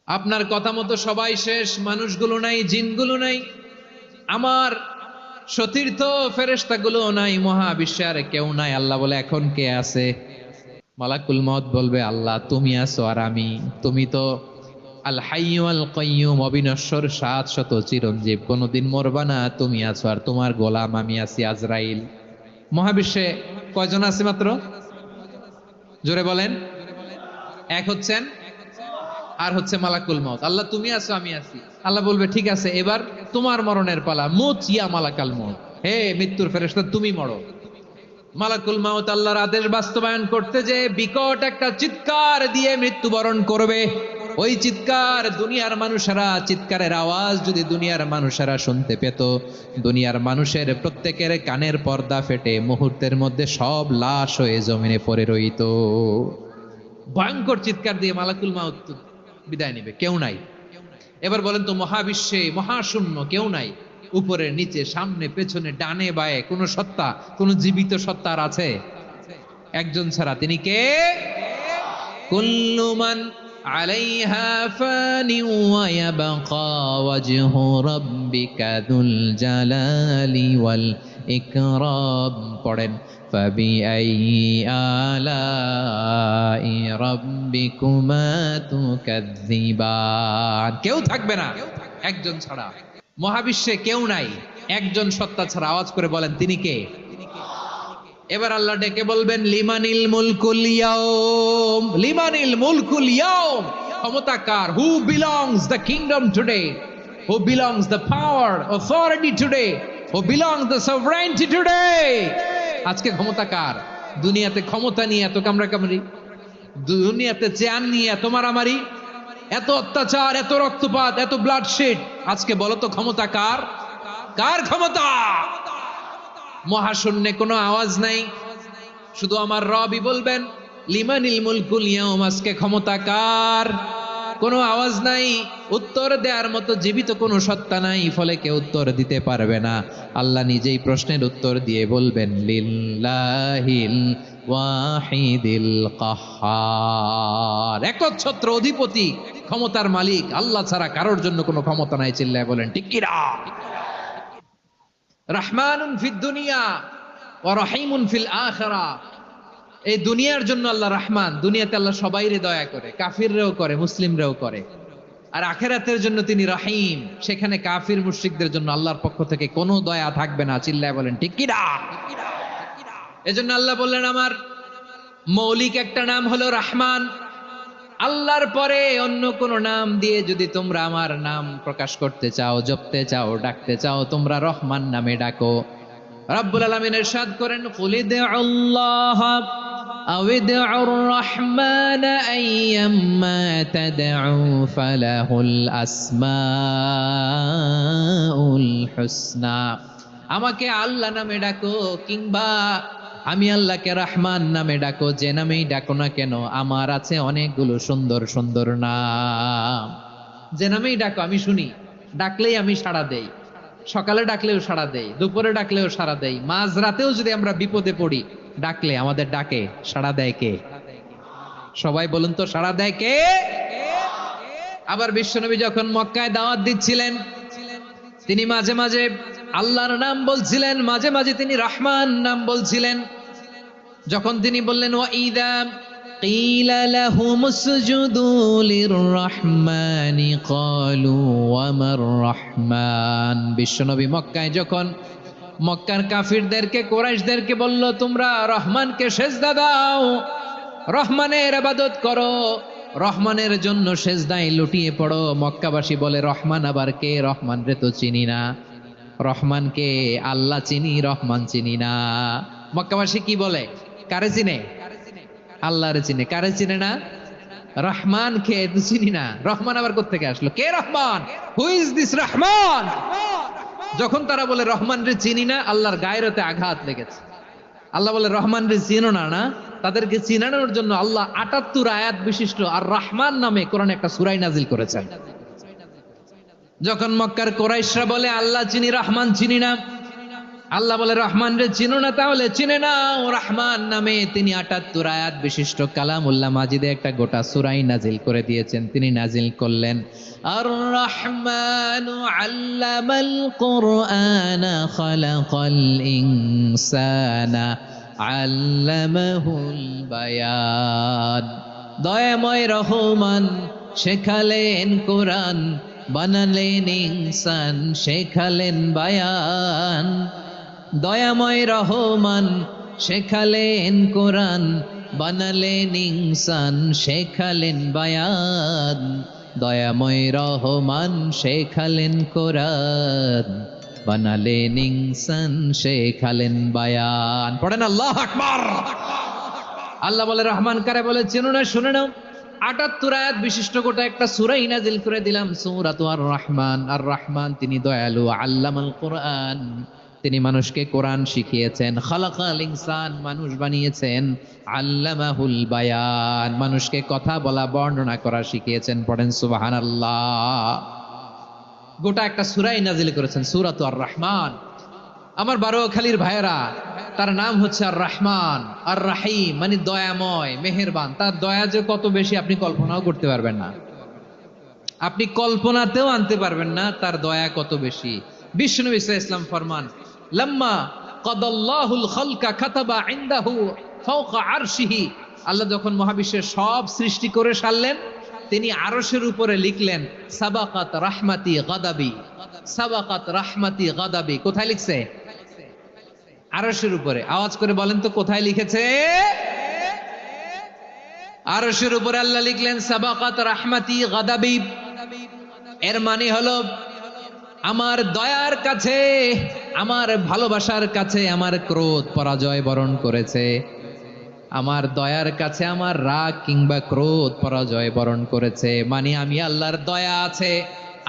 আপনার কথা মতো সবাই শেষ, মানুষগুলো নাই, জিনগুলো নাই, আমার সতীর্থ ফেরেশতাগুলো নাই, মহাবিশ্বে আর কেউ নাই। আল্লাহ বলে এখন কে আছে? মালাকুল মউত বলবে আল্লাহ তুমি আছো আর আমি। তুমি তো আল হাইয়্যু আল কাইয়্যুম, অবিনশ্বর, শাশ্বত, চিরঞ্জীব, কোনোদিন মরবা না, তুমি আছো আর তোমার গোলাম আমি আছি আজরাইল। মহাবিশ্বে কয়জন আছে মাত্র? জোরে বলেন। এক হচ্ছেন, আর হচ্ছে মালাকুল মউত। আল্লাহ তুমি আছো আমি আছি। আল্লাহ বলবে ঠিক আছে, এবার তোমার মরণের পালা, মুত ইয়া মালাকাল মউত, হে মৃত্যুর ফেরেশতা তুমি মরো। মালাকুল মাউত আল্লাহর আদেশ বাস্তবায়ন করতে যে বিকট একটা চিৎকার দিয়ে মৃত্যুবরণ করবে। ওই চিৎকার দুনিয়ার মানুষেরা, চিৎকারের আওয়াজ যদি দুনিয়ার মানুষেরা শুনতে পেত, দুনিয়ার মানুষের প্রত্যেকের কানের পর্দা ফেটে মুহূর্তের মধ্যে সব লাশ হয়ে জমিনে পড়ে রইত। ভয়ঙ্কর চিৎকার দিয়ে মালাকুল মাউত বিদায় নেবে, কেউ নাই। এবার বলেন তো, মহাবিশ্বে মহাশূন্য, কেউ নাই, উপরে নিচে সামনে পেছনে ডানে বায়ে কোন সত্তা, কোন জীবিত সত্তার আছে? একজন ছাড়া, তিনি কে? কুল্লু মান আলাইহা ফানি ওয়া ইয়াবকা ওয়াজহু রাব্বিকা যুল জালালি ওয়াল ইকরাম। পড়েন ফাবিআইয়ি আলাই রাব্বিকুমা তুকাজ্জিবান। কেউ থাকবে না একজন ছাড়া, মহাবিশ্বে কেউ নাই একজন সত্তা ছাড়া। আওয়াজ করে বলেন তিনি কে? এবার আল্লাহ ডেকে বলবেন লিমানিল মুলকুল ইয়াউম, লিমানিল মুলকুল ইয়াউম, ক্ষমতা কার? Who belongs the kingdom today, who belongs the power authority today, who belongs the sovereignty today. আজকে ক্ষমতা কার? দুনিয়াতে ক্ষমতা নিয়ে এত কামড়াকামড়ি, দুনিয়াতে চেয়ার নিয়ে এত মারামারি, এত অত্যাচার, এত রক্তপাত, এত ব্লাডশেড, আজকে বলো তো ক্ষমতা কার? কার ক্ষমতা? মহাশূন্যে কোনো আওয়াজ নাই, শুধু আমার রবই বলবেন লিমানিল মুলকুল ইয়াউম, আজকে ক্ষমতা কার? কোনো আওয়াজ নাই, উত্তর দেওয়ার মতো জীবিত কোনো সত্তা নাই, ফলে কেউ উত্তর দিতে পারবে না। আল্লাহ নিজেই প্রশ্নের উত্তর দিয়ে বলবেন লিল্লাহিল ওয়াহিদিল কাহ্হার, একচ্ছত্র অধিপতি, ক্ষমতার মালিক আল্লাহ ছাড়া কারোর জন্য কোনো ক্ষমতা নাই। চিল্লায় বলেন ঠিক কি না? রাহমানুন ফিদ দুনিয়া ওয়া রহিমুন ফিল আখিরা। এই দুনিয়ার জন্য আল্লাহ রহমান, দুনিয়াতে আল্লাহ সবাইরে দয়া করে, কাফিররেও করে, মুসলিমরেও করে। আর আখিরাতের জন্য তিনি রহিম, সেখানে কাফির মুশরিকদের জন্য আল্লাহর পক্ষ থেকে কোনো দয়া থাকবে না। চিল্লায় বলেন ঠিক কি না? এজন্য আল্লাহ বললেন আমার মৌলিক একটা নাম হলো রহমান। আল্লাহর পরে অন্য কোন নাম দিয়ে যদি তোমরা আমার নাম প্রকাশ করতে চাও, জপতে চাও, ডাকতে চাও, তোমরা রহমান নামে ডাকো। রাব্বুল আলামিন ইরশাদ করেন কুলিদুল্লাহ আও ইদউর রহমান আইয়াম্মা তাদউ ফালাহুল আসমাউল হুসনা। আমাকে আল্লাহ নামে ডাকো, কিংবা আমি আল্লাহকে রহমান নামে ডাকো, যে নামেই ডাকো না কেন আমার আছে অনেকগুলো সুন্দর সুন্দর নাম। যে নামেই ডাকো আমি শুনি, ডাকলেই আমি সাড়া দেই। সকালে ডাকলেও সাড়া দেই, দুপুরে ডাকলেও সাড়া দেই, মাঝরাতেও যদি আমরা বিপদে পড়ি ডাকলে আমাদের ডাকে সাড়া দেয় কে? সবাই বলুন তো, সাড়া দেয় কে? আবার বিশ্বনবী যখন মক্কায় দাওয়াত দিচ্ছিলেন, তিনি মাঝে মাঝে আল্লাহর নাম বলছিলেন, মাঝে মাঝে তিনি রহমান নাম বলছিলেন। যখন তিনি বললেন ওয়াইদা কিলা লাহুমুসজুদু লিররহমানি ক্বালু ওয়ামার রহমান। বিশ্বনবী মক্কায় যখন মক্কার কাফিরদেরকে, কুরাইশদেরকে বলল তোমরা রহমানকে সেজদা দাও, রহমানের ইবাদত করো, রহমানের জন্য সেজদায় লুটিয়ে পড়ো, মক্কাবাসী বলে রহমান আবার কে? রহমান রে তো চিনি না। রহমানকে আল্লাহ চিনি, রহমান চিনি না। মক্কাবাসী কি বলে? কারে চিনে? আল্লাহরে চিনে। কারে চিনে না? রহমান কে চিনি না। রহমান আবার কোত্থেকে আসলো? কে Rahman? Who is this Rahman? যখন তারা বলে রহমান রে চিনি না, আল্লাহর গায়রতে আঘাত লেগেছে। আল্লাহ বলে রহমান রে চিনো না? না, তাদেরকে চিনানোর জন্য আল্লাহ ৭৮ আয়াত বিশিষ্ট আর রহমান নামে কোরআনে একটা সূরা নাজিল করেছেন। যখন মক্কার কুরাইশরা বলে আল্লাহ চিনি, রহমান চিনি না, আল্লাহ বলে রহমান রে চিনো না, তাহলে চিনে নাও। রহমান নামে তিনি ৭৮ আয়াত বিশিষ্ট কালামুল্লাহ মাজিদে একটা গোটা সূরাই নাজিল করে দিয়েছেন। তিনি নাজিল করলেন আর রহমানু আল্লামাল কুরআনা খালাকাল ইনসানা আল্লামাহুল বায়ান। দয়াময় রহমান শেখালেন কোরআন, বানালেন ইনসান, শেখালেন বায়ান। দয়াময় রহমান শেখালেন কোরআন, বানালেন ইনসান, শেখালেন বায়ান। দয়াময় রহমান শেখালেন কোরআন, বানালেন ইনসান, শেখালেন বায়ান। পড়েন আল্লাহু আকবার। আল্লাহ বলে রহমান কারে বলে চেনো না, শুনে নাও। ৭৮ আয়াত বিশিষ্ট গোটা একটা সূরাই নাজিল করে দিলাম, সূরাতু আর রহমান। আর রহমান তিনি দয়ালু। আল্লামাল কোরআন, তিনি মানুষকে কোরআন শিখিয়েছেন। খালাকাল ইনসান, মানুষ বানিয়েছেন। আল্লামাহুল বায়ান, মানুষকে কথা বলা বর্ণনা করা শিখিয়েছেন। পড়েন সুবহানাল্লাহ। গোটা একটা সূরাই নাজিল করেছেন, সূরাতু আর রহমান। আমার বারোখালীর ভাইয়েরা, তার নাম হচ্ছে আর রহমান। আর রাহিম মানে দয়াময়, মেহেরবান। তার দয়া যে কত বেশি আপনি কল্পনাও করতে পারবেন না, আপনি কল্পনাতেও আনতে পারবেন না তার দয়া কত বেশি। বিশ্বনবী সাল্লাল্লাহু আলাইহি ওয়াসাল্লাম ফরমান, লাম্মা কাদাল্লাহুল খালকা কাতাবা ইনদাহু ফাওকা আরশিহি। আল্লাহ যখন মহাবিশ্বের সব সৃষ্টি করে সারলেন, তিনি আরশের উপরে লিখলেন সাবাকাত রাহমাতি গাদাবি। সাবাকাত রাহমাতি গাদাবি কোথায় লিখছে? আরশের উপরে। আওয়াজ করে বলেন তো কোথায় লিখেছে? আরশের উপরে আল্লাহ লিখলেন সাবাকাত রাহমাতি গাদাবি। এর মানে হলো আমার দয়ার কাছে, আমার ভালোবাসার কাছে আমার ক্রোধ পরাজয় বরণ করেছে। আমার দয়ার কাছে আমার রাগ কিংবা ক্রোধ পরাজয় বরণ করেছে। মানে আমি আল্লাহর দয়া আছে,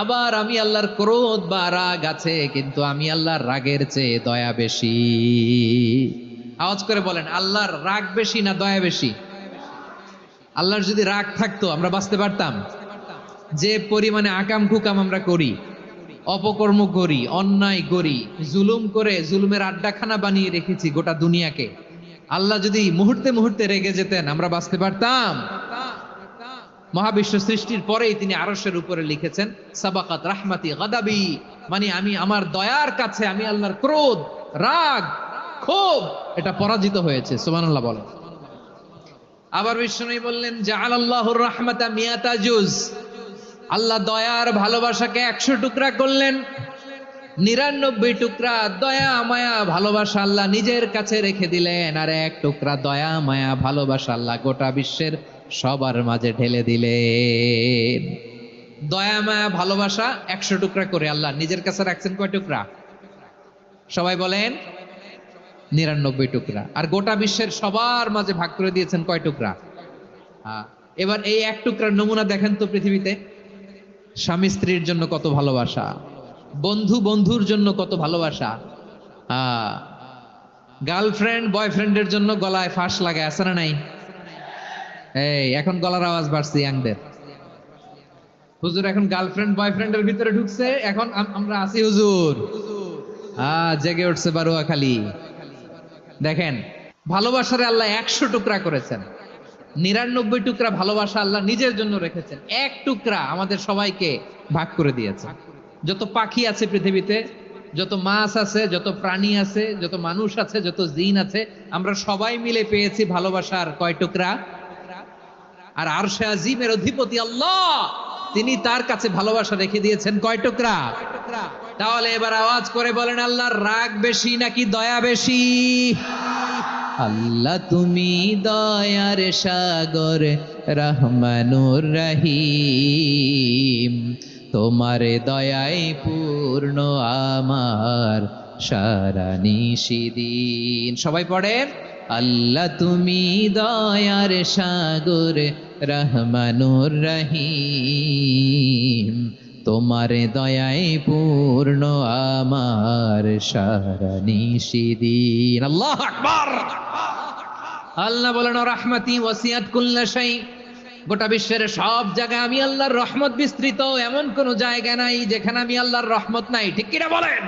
আবার আমি আল্লাহর ক্রোধ বা রাগ আছে, কিন্তু আমি আল্লাহর রাগের চেয়ে দয়া বেশি। আওয়াজ করে বলেন, আল্লাহর রাগ বেশি না দয়া বেশি? আল্লাহর যদি রাগ থাকতো আমরা বাঁচতে পারতাম? যে পরিমাণে আকাম কুকাম আমরা করি, অপকর্ম করি, অন্যায় করি, জুলুম করে জুলুমের আড্ডাখানা বানিয়ে রেখেছি গোটা দুনিয়াকে, আল্লাহ যদি মুহূর্তে মুহূর্তে রেগে যেতেন আমরা বাঁচতে পারতাম? মহাবিশ্ব সৃষ্টির পরেই তিনি আরশের উপরে লিখেছেন সাবাকাত রাহমাতি গাদাবি, মানে আমি আমার দয়ার কাছে আমি আল্লাহর ক্রোধ, রাগ, ক্ষোভ এটা পরাজিত হয়েছে। সুবহানাল্লাহ বলেন। আবার বিষ্ণু বললেন জাআলাল্লাহুর রাহমাতা মিয়াতা জুজ। আল্লাহ দয়ার ভালোবাসাকে 100 টুকরা করলেন। 99 টুকরা দয়া মায়া ভালোবাসা আল্লাহ নিজের কাছে রেখে দিলেন, আর 1 টুকরা দয়া মায়া ভালোবাসা আল্লাহ গোটা বিশ্বের সবার মাঝে ঢেলে দিলেন। দয়া মায়া ভালোবাসা 100 টুকরা করে আল্লাহ নিজের কাছে রাখছেন। কয় টুকরা? সবাই বলেন 99 টুকরা। আর গোটা বিশ্বের সবার মাঝে ভাগ করে দিয়েছেন কয় টুকরা? এবার এই 1 টুকরার নমুনা দেখেন তো পৃথিবীতে। স্বামী স্ত্রীর জন্য কত ভালোবাসা, বন্ধু বন্ধুর জন্য কত ভালোবাসা, গার্লফ্রেন্ড বয়ফ্রেন্ডের জন্য গলায় ফাঁস লাগায়, আছে না নাই? এই এখন গলার আওয়াজ বাড়ছে ইয়াংদের। হুজুর এখন গার্লফ্রেন্ড বয়ফ্রেন্ডের ভিতরে ঢুকছে, এখন আমরা আছি হুজুর। জেগে উঠছে বারোয়াখালী। দেখেন ভালোবাসারে আল্লাহ 100 টুকরা করেছেন, 99 টুকরা ভালোবাসা আল্লাহ নিজের জন্য রেখেছেন, 1 টুকরা আমাদের সবাইকে ভাগ করে দিয়েছেন। যত পাখি আছে পৃথিবীতে, যত মাছ আছে, যত প্রাণী আছে, যত মানুষ আছে, যত জিন আছে, আমরা সবাই মিলে পেয়েছি ভালোবাসার কয় টুকরা? আর আরশে আজিমের অধিপতি আল্লাহ, তিনি তার কাছে ভালোবাসা রেখে দিয়েছেন কয় টুকরা? তাহলে এবার আওয়াজ করে বলেন, আল্লাহর রাগ বেশি নাকি দয়া বেশি? আল্লাহ তুমি দয়ার সাগর রহমানুর রহিম, তোমার দয়ায় পূর্ণ আমার সারা নিশিদিন। সবাই পড়েন, আল্লাহ তুমি দয়ার সাগর রহমানুর রহিম, তোমার দয়ায় পূর্ণ আমার সারা নিশিদিন। আল্লাহু আকবার। আল্লাহ বলেন রাহমাতি ওয়াসিআত কুল্লা শাই। গোটা বিশ্বের সব জায়গায় আমি আল্লাহর রহমত বিস্তৃত, এমন কোন জায়গা নাই যেখানে আমি আল্লাহর রহমত নাই। ঠিক কিনা বলেন?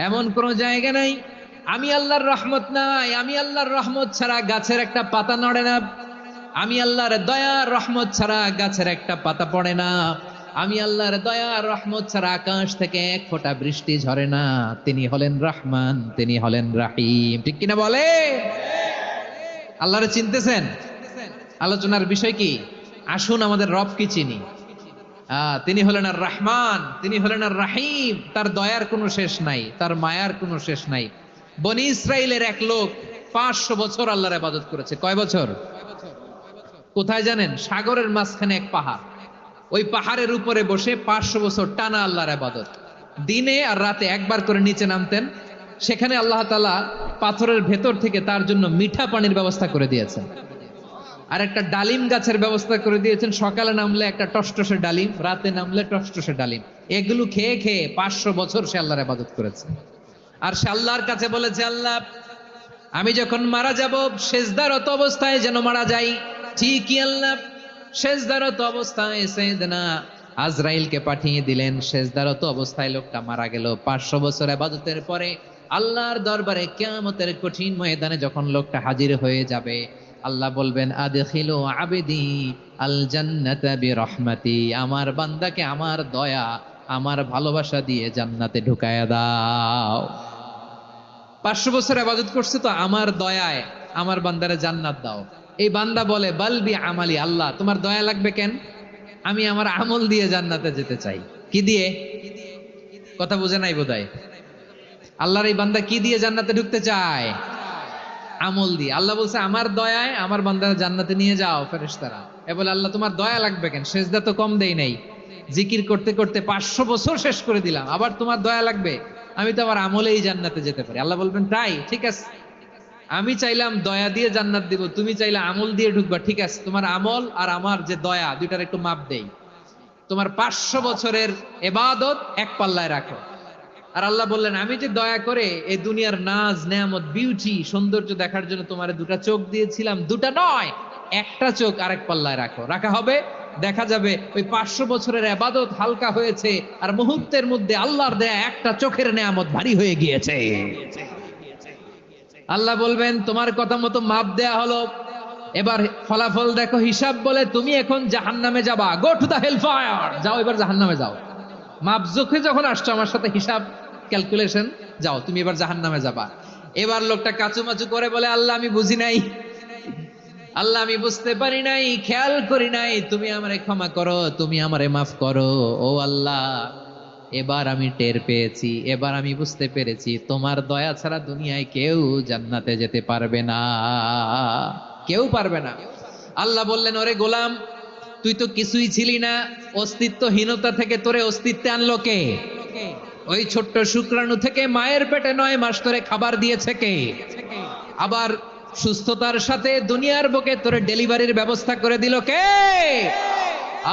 এমন কোন জায়গা নাই আমি আল্লাহর রহমত নাই, আমি আল্লাহর রহমত ছাড়া গাছের একটা পাতা নড়ে না, আমি আল্লাহর দয়ার রহমত ছাড়া গাছের একটা পাতা পড়ে না, আমি আল্লাহর দয়ার রহমত ছাড়া আকাশ থেকে এক ফোঁটা বৃষ্টি ঝরে না। তিনি হলেন রহমান, তিনি হলেন রাহিম। ঠিক কিনা বলে? আল্লাহরে চিনতেছেন? আলোচনার বিষয় কি? আসুন আমাদের রব কি চিনি। তিনি হলেন আর রহমান, তিনি হলেন আর রাহিম। তার দয়ার কোনো শেষ নাই, তার মায়ার কোনো শেষ নাই। বনি ইসরাইলের এক লোক 500 বছর আল্লাহর ইবাদত করেছে। কয় বছর? কোথায় জানেন? সাগরের মাঝখানে এক পাহাড়, ওই পাহাড়ের উপরে বসে 500 বছর টানা আল্লাহর ইবাদত। দিনে আর রাতে একবার করে নিচে নামতেন। সেখানে আল্লাহ তাআলা পাথরের ভেতর থেকে তার জন্য মিঠা পানির ব্যবস্থা করে দিয়েছেন, আর একটা ডালিম গাছের ব্যবস্থা করে দিয়েছেন। সকালে নামলে একটা টসটসে ডালিম, রাতে নামলে টসটসে ডালিম। এগুলো খেয়ে খেয়ে 500 বছর সে আল্লাহর ইবাদত করেছে। আর সে আল্লাহর কাছে বলেছে, আল্লাহ আমি যখন মারা যাব সেজদারত অবস্থায় যেন মারা যাই। ঠিকই আল্লাহ সেজদারত অবস্থায় সাইয়েদনা আজরাইলকে পাঠিয়ে দিলেন। সেজদারত অবস্থায় লোকটা মারা গেল। 500 বছর ইবাদতের পরে আল্লাহর দরবারে কিয়ামতের কঠিন ময়দানে যখন লোকটা হাজির হয়ে যাবে, আল্লাহ বলবেন আদখিলু আবদি আল জান্নাতা বিরহমাতি, আমার বান্দাকে আমার দয়া, আমার ভালোবাসা দিয়ে জান্নাতে ঢুকায়া দাও। 500 বছর ইবাদত করছে তো আমার দয়ায় আমার বান্দারে জান্নাত দাও। এই বান্দা বলে বালবি আমালি, আল্লাহ তোমার দয়া লাগবে কেন? আমি আমার আমল দিয়ে জান্নাতে যেতে চাই। কি দিয়ে? কথা বুঝে নাই বোধহয়। আল্লাহর এই বান্দা কি দিয়ে জান্নাতে ঢুকতে চায়? আমল দিয়ে। আল্লাহ বলছে আমার দয়ায় আমার বান্দারে জান্নাতে নিয়ে যাও। ফেরেশতারা এ বলে আল্লাহ তোমার দয়া লাগবে কেন? সেজদা তো কম দেই নাই, জিকির করতে করতে 500 বছর শেষ করে দিলাম, আবার তোমার দয়া লাগবে? আমি তো আমার আমলেই জান্নাতে যেতে পারি। আল্লাহ বলবেন তাই, ঠিক আছে, আমি চাইলাম দয়া দিয়ে জান্নাত দিব, তুমি চাইলে আমল দিয়ে ঢুকবা, ঠিক আছে, তোমার আমল আর আমার যে দয়া দুইটার একটু মাপ দেই। তোমার 500 বছরের ইবাদত এক পাল্লায় রাখো। আর আল্লাহ বললেন আমি যে দয়া করে এই দুনিয়ার নাজ নেয়ামত বিউটি সৌন্দর্য দেখার জন্য তোমার দুটা চোখ দিয়েছিলাম, দুটা নয় একটা চোখ আরেক পাল্লায় রাখো। রাখা হবে, দেখা যাবে ওই 500 বছরের ইবাদত হালকা হয়েছে আর মুহূর্তের মধ্যে আল্লাহর দেয়া একটা চোখের নেয়ামত ভারী হয়ে গিয়েছে। আল্লাহ বলবেন তোমার কথা মতো মাপ দেয়া হলো, এবার ফলাফল দেখো, হিসাব বলে তুমি এখন জাহান্নামে যাবা। Go to the hell fire, যাও এবার জাহান্নামে যাও। মাপ জোখে যখন আসছো আমার সাথে হিসাব ক্যালকুলেশন, যাও তুমি এবার জাহান্নামে যাবা। এবার লোকটা কাচুমাচু করে বলে আল্লাহ আমি বুঝি নাই, আল্লাহ আমি বুঝতে পারি নাই, খেয়াল করি নাই, তুমি আমারে ক্ষমা করো, তুমি আমারে মাফ করো। ও আল্লাহ এবার আমি টের পেয়েছি, এবার আমি বুঝতে পেরেছি তোমার দয়া ছাড়া দুনিয়ায় কেউ জান্নাতে যেতে পারবে না, কেউ পারবে না। আল্লাহ বললেন ওরে গোলাম তুই তো কিছুই ছিলি না, অস্তিত্বহীনতা থেকে তোরে অস্তিত্বে আনলো কে? ওই ছোট্ট শুক্রাণু থেকে মায়ের পেটে 9 মাস ধরে খাবার দিয়েছে কে? আবার সুস্থতার সাথে দুনিয়ার বুকে তোরে ডেলিভারির ব্যবস্থা করে দিল কে?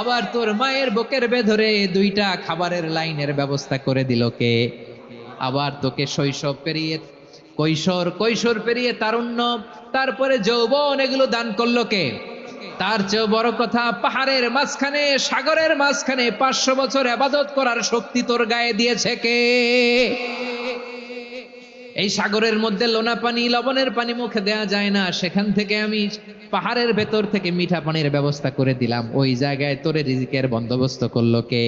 আবার তোর মায়ের বুকের ভেতরে 2টা খাবারের লাইনের ব্যবস্থা করে দিল কে? আবার তোকে শৈশব পেরিয়ে কৈশোর, কৈশোর পেরিয়ে তারুণ্য, তারপরে যৌবন, এগুলো দান করলো কে? তার চেয়েও বড় কথা, পাহাড়ের মাঝখানে সাগরের মাঝখানে 500 বছর ইবাদত করার শক্তি তোর গায়ে দিয়েছে কে? এই সাগরের মধ্যে লোনা পানি, লবণের পানি মুখে দেয়া যায় না, সেখান থেকে আমি পাহাড়ের ভেতর থেকে মিঠা পানির ব্যবস্থা করে দিলাম। ওই জায়গায় তোরে রিজিকের বন্দোবস্ত করলো কে?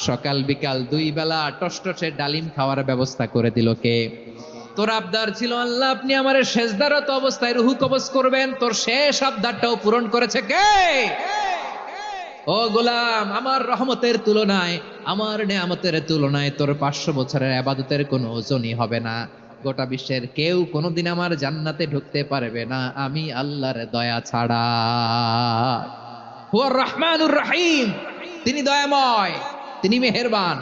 সকাল বিকাল 2 বেলা টসটসে ডালিম খাওয়ার ব্যবস্থা করে দিল কে? তোর আবদার ছিল আল্লাহ আপনি আমার সেজদারত অবস্থায় রুহু কবজ করবেন, তোর শেষ আবদারটাও পূরণ করেছে কে? ও গোলাম আমার রহমতের তুলনায়, আমার নেয়ামতের তুলনায় তোর 500 বছরের ইবাদতের কোনো ওজনই হবে না। গোটা বিশ্বের কেউ কোনোদিন আমার জান্নাতে ঢুকতে পারবে না আমি আল্লাহর দয়া ছাড়া। হুয়ার রহমানুর রহিম, তিনি দয়াময়, তিনি মেহেরবান।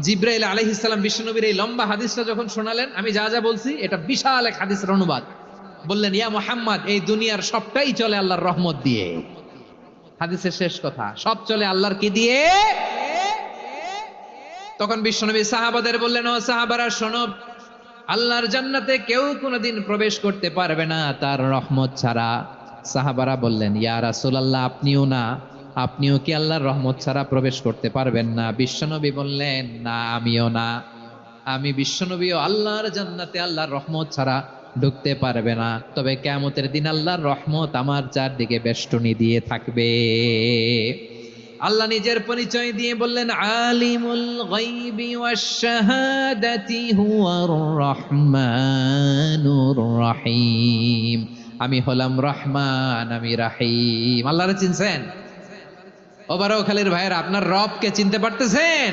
জিব্রাইল আলাইহিস সালাম বিশ্বনবীর এই লম্বা হাদিসটা যখন শোনালেন, আমি যা যা বলছি এটা বিশাল এক হাদিসের অনুবাদ। বললেন ইয়া মুহাম্মদ এই দুনিয়ার সবটাই চলে আল্লাহর রহমত দিয়ে। হাদিসের শেষ কথা, সব চলে আল্লাহর কি দিয়ে? তখন বিশ্বনবী সাহাবাদের বললেন ও সাহাবারা শোনো, আল্লাহর জান্নাতে কেউ কোনোদিন প্রবেশ করতে পারবে না তার রহমত ছাড়া। সাহাবারা বললেন ইয়া রাসূলুল্লাহ আপনিও না, আপনিও কি আল্লাহর রহমত ছাড়া প্রবেশ করতে পারবেন না? বিশ্বনবী বললেন না আমিও না। আমি বিশ্বনবীও আল্লাহর জান্নাতে আল্লাহর রহমত ছাড়া ঢুকতে পারবে না, তবে কিয়ামতের দিন আল্লাহর রহমত আমার চারদিকে বেষ্টনী দিয়ে থাকবে। আল্লাহ নিজের পরিচয় দিয়ে বললেন, আলিমুল গায়বি ওয়াশ শাহাদাতি হুয়ার রহমানুর রহিম। আমি হলাম রহমান, আমি রাহিম। আল্লাহরে চিনছেন? ওবারওখালীর ভাইয়েরা, আপনার রবকে চিনতে পারতেছেন?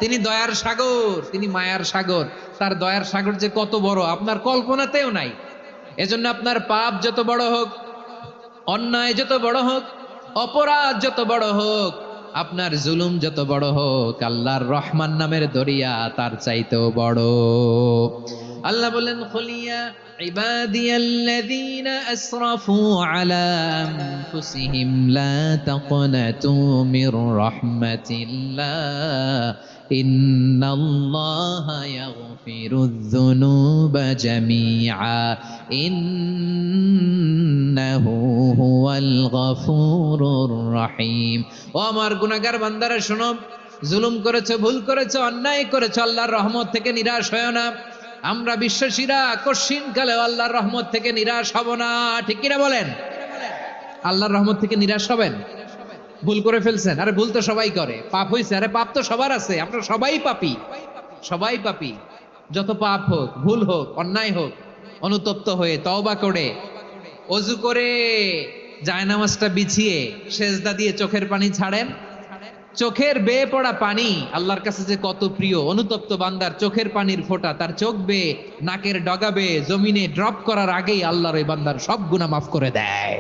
তিনি দয়ার সাগর, তিনি মায়ার সাগর। তার দয়ার সাগর যে কত বড় আপনার কল্পনাতেও নাই। এজন্য আপনার পাপ যত বড় হোক, অন্যায় যত বড় হোক, অপরাধ যত বড় হোক, আপনার জুলুম যত বড় হোক, আল্লাহর রহমান নামের দরিয়া তার চাইতেও বড়। আল্লাহ বলেন, খুলিয়া ইবাদিয়াল্লাযীনা আসরাফু আলা আনফুসিহিম লা তাকনাতু মির রাহমাতিল্লাহ ইন্নাল্লাহা ইয়াগফিরুয যুনুবা জামিআ ইন্নাহু হুয়াল গফুরুর রহিম। ও আমার গুনাহগার বান্দারা শোনো, জুলুম করেছো, ভুল করেছো, অন্যায় করেছো, আল্লাহর রহমত থেকে নিরাশ হয়ো না। আমরা বিশ্বাসীরা কশিন কালে আল্লাহর রহমত থেকে নিরাশ হব না, ঠিক কিনা বলেন? আল্লাহর রহমত থেকে নিরাশ হবেন? ভুল করে ফেলছেন, আরে ভুল তো সবাই করে। পাপ হয়েছে, আরে পাপ তো সবার আছে, আমরা সবাই পাপী, সবাই পাপী। যত পাপ হোক, ভুল হোক, অন্যায় হোক, অনুতপ্ত হয়ে তওবা করে, অজু করে, জায়নামাজটা বিছিয়ে সেজদা দিয়ে চোখের পানি ছাড়েন। চোখের বেয়ে পড়া পানি আল্লাহর কাছে যে কত প্রিয়। অনুতপ্ত বান্দার চোখের পানির ফোঁটা তার চোখ বেয়ে, নাকের ডগা বেয়ে জমিনে ড্রপ করার আগেই আল্লাহর ওই বান্দার সব গুনাহ মাফ করে দেয়।